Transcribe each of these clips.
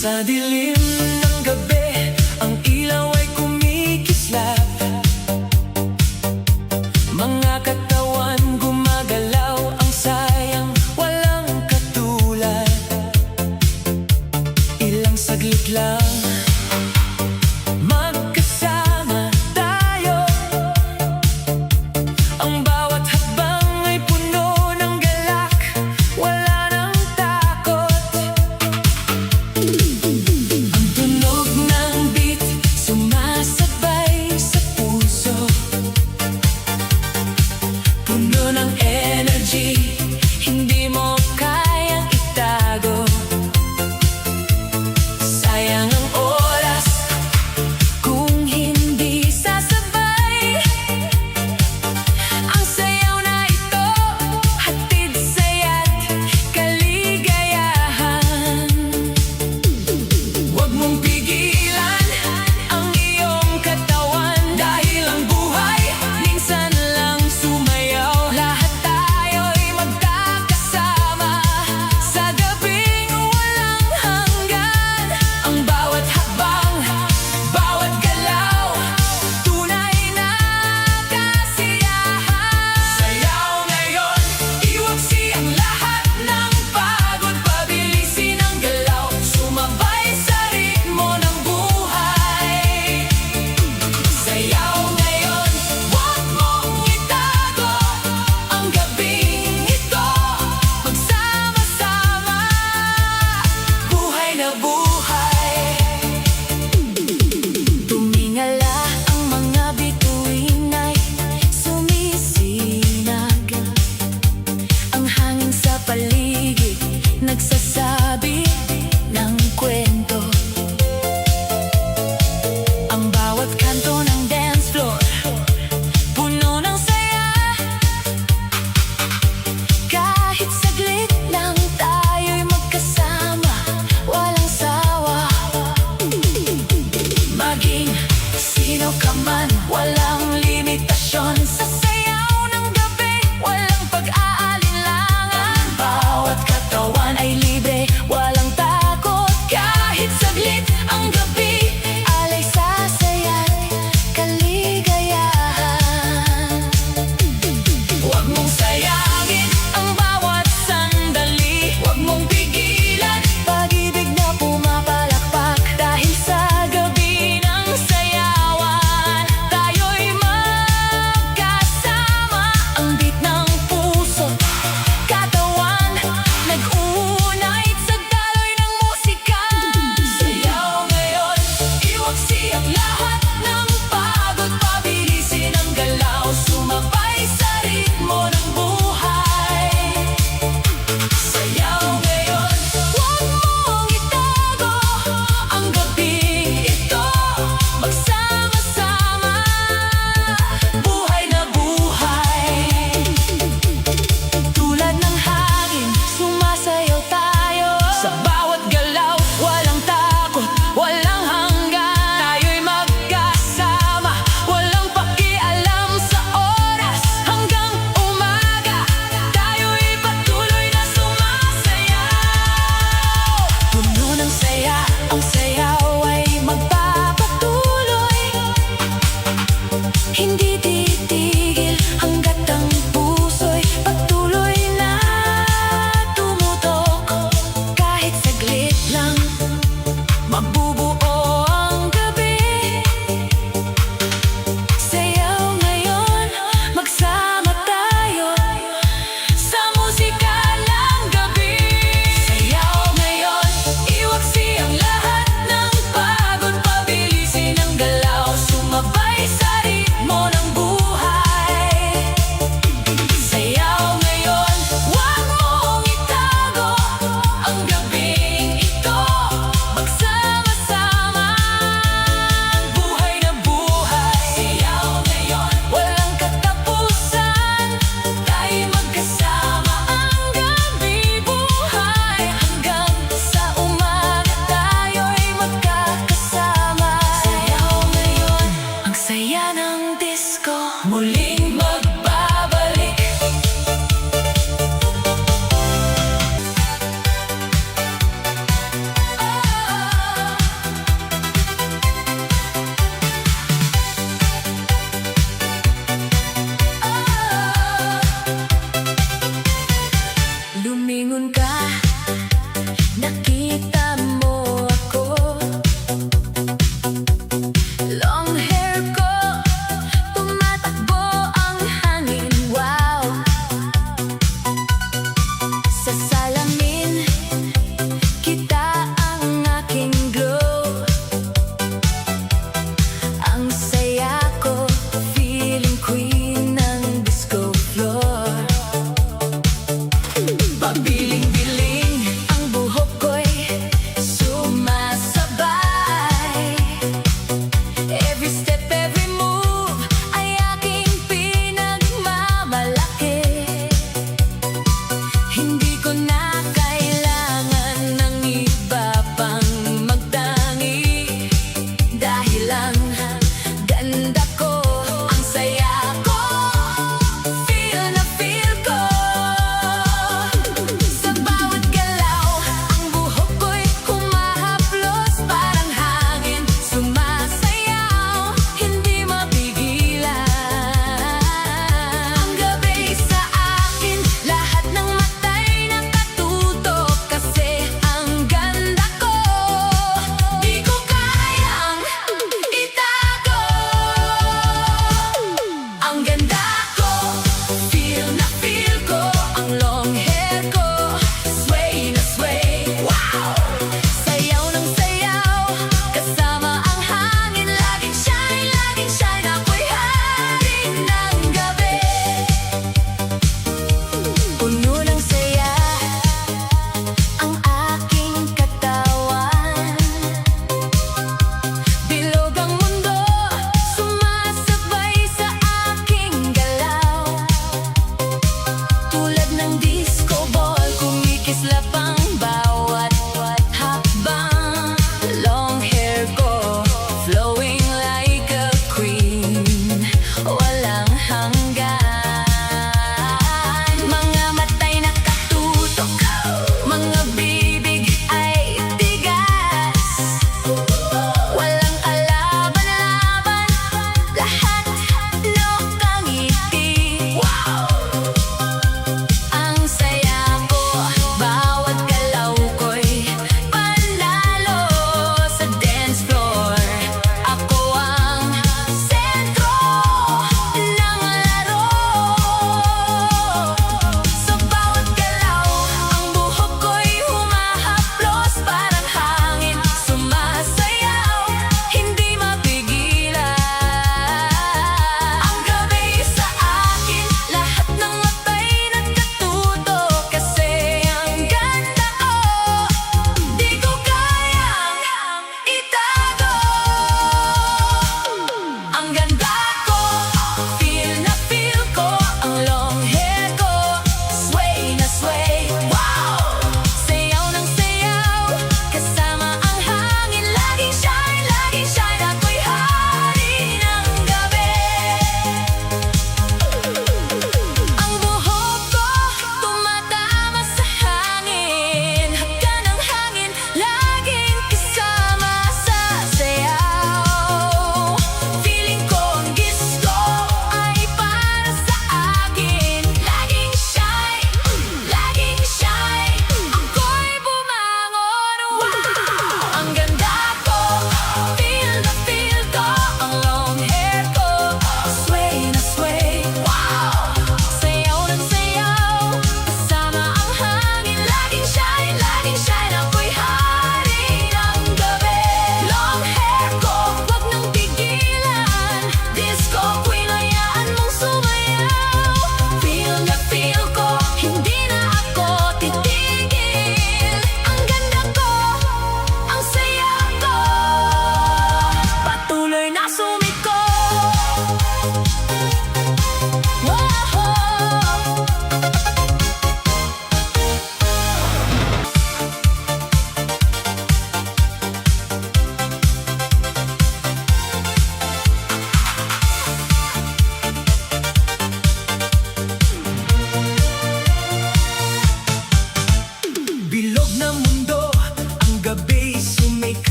Sa dilim ng gabi, ang ilaw ay kumikislap. Mga katawan gumagalaw, ang sayang walang katulad. Ilang saglit lang magkasama tayo. Ang bawat hakbang ay puno ng galak, wala nang takot. Ang tunog ng beat sumasabay sa puso, puno ng energy, hindi mo kayang itago. Sayang ang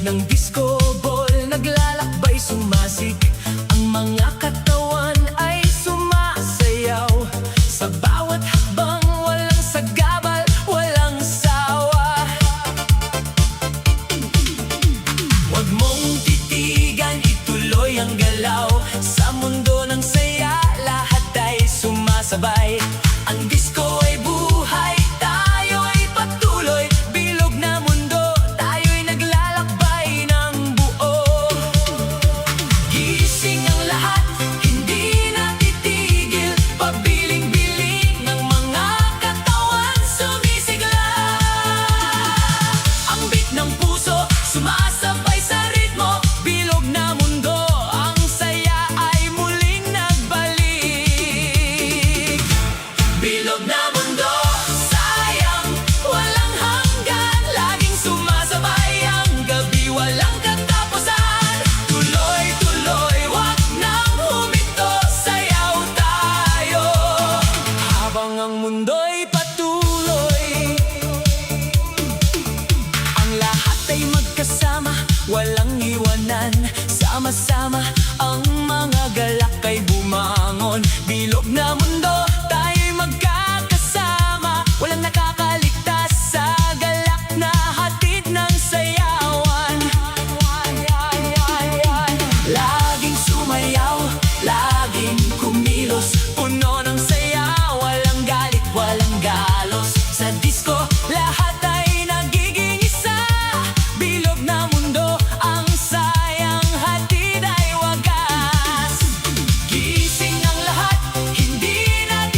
ng disco ball, naglalakbay sumasik. Ang mga katawan ay sumasayaw. Sa bawat hakbang, walang sagabal, walang sawa. Huwag mong titigan, ituloy ang galaw. Sa mundo ng saya, lahat ay sumasabay. Ang disco ay buhay, tayo ay patuloy. Bilog na mundo, tayo'y naglalakbay ng buo. Gising ang lahat, hindi na titigil. Pabiling-biling ng mga katawan sumisigla. Ang beat ng puso, sumasabay sa ritmo. Bilog na mundo, ang saya ay muling nagbalik. Bilog na mundo, sayang, walang hanggan. Laging sumasabay ang gabi, walang katapusan. Tuloy-tuloy, wag nang huminto, sayaw tayo. Habang ang mundo'y patuloy, ang lahat ay magkasama, walang iwanan. Sama-sama, ang mga galak ay bumangon. Bilog na mundo, tayo'y magkakasama. Walang nakakaligtas sa galak na hatid ng sayawan. Laging sumayaw, laging kumilos. Puno ng saya, walang galit, walang galos. Sa disco, lahat ay nagiging isa. Bilog na mundo, ang sayang hatid ay wagas. Gising ang lahat, hindi na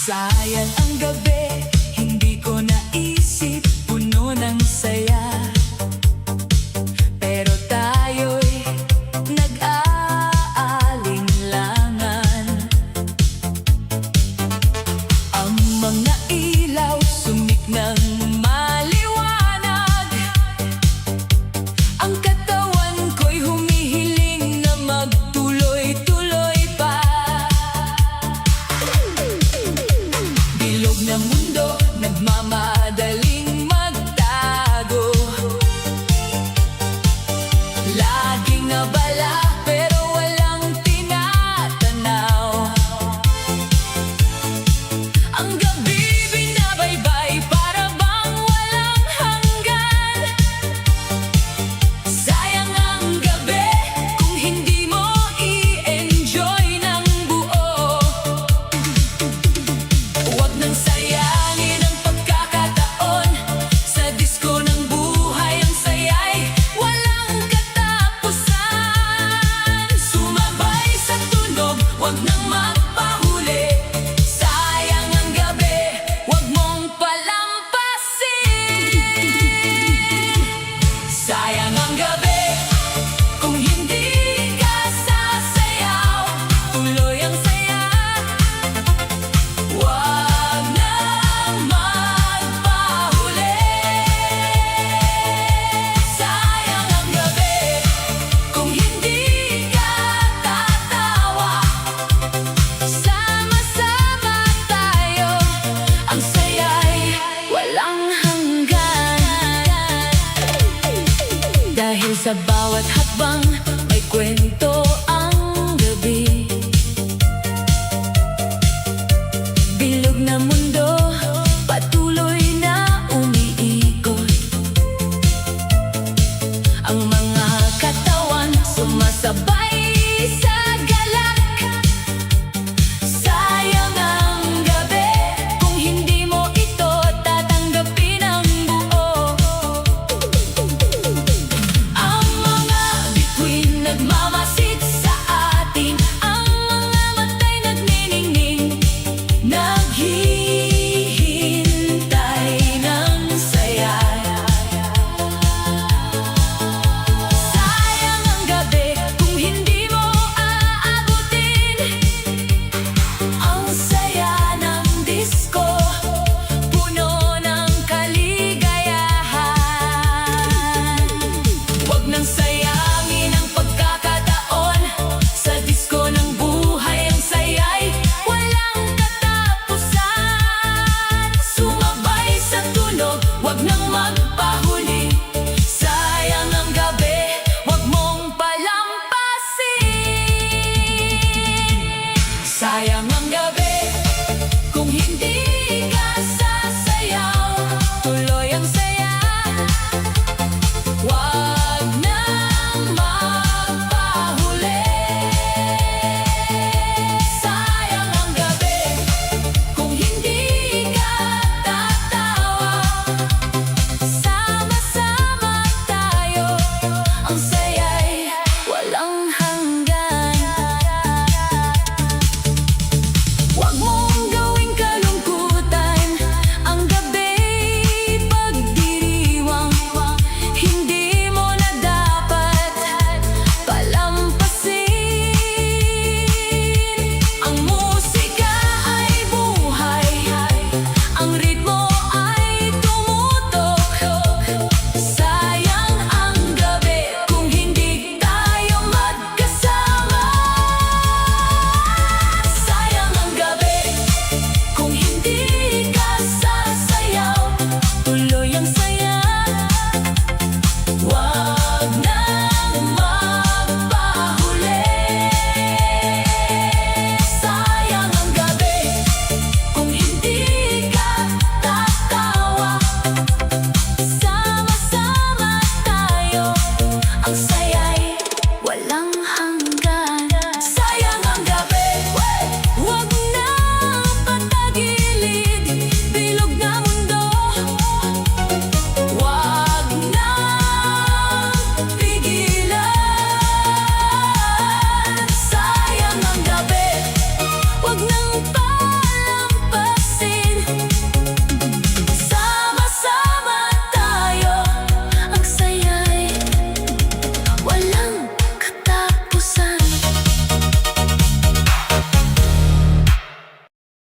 Sayang ang gabi, hindi ko naisip, puno ng saya. Pero tayo'y nag-aalinlangan. Ang mga ilaw sumik ng maliwanag. Ang katawan ko'y humihiling na magtuloy-tuloy pa. Bilog na mundo, nagmamadaling magtago. Laging nabala, pero walang tinatanaw. Ang gabi binabaybay, para bang walang hanggan. Sayang ang gabi, kung hindi mo i-enjoy ng buo. Huwag nang sayangin ang pagkakataon. Sa disko ng buhay, ang saya'y walang katapusan. Sumabay sa tunog, huwag nang magpahuli. Sayang ang gabi, huwag mong palampasin. Sayang ang gabi, kung hindi ka sasayaw. Tuloy ang saya, huwag nang magpahuli. Sayang ang gabi, kung hindi ka tatawa. Sama-sama tayo, ang saya'y walang hanggan. Dahil sa bawat hakbang, may kwento ang gabi. Bilog na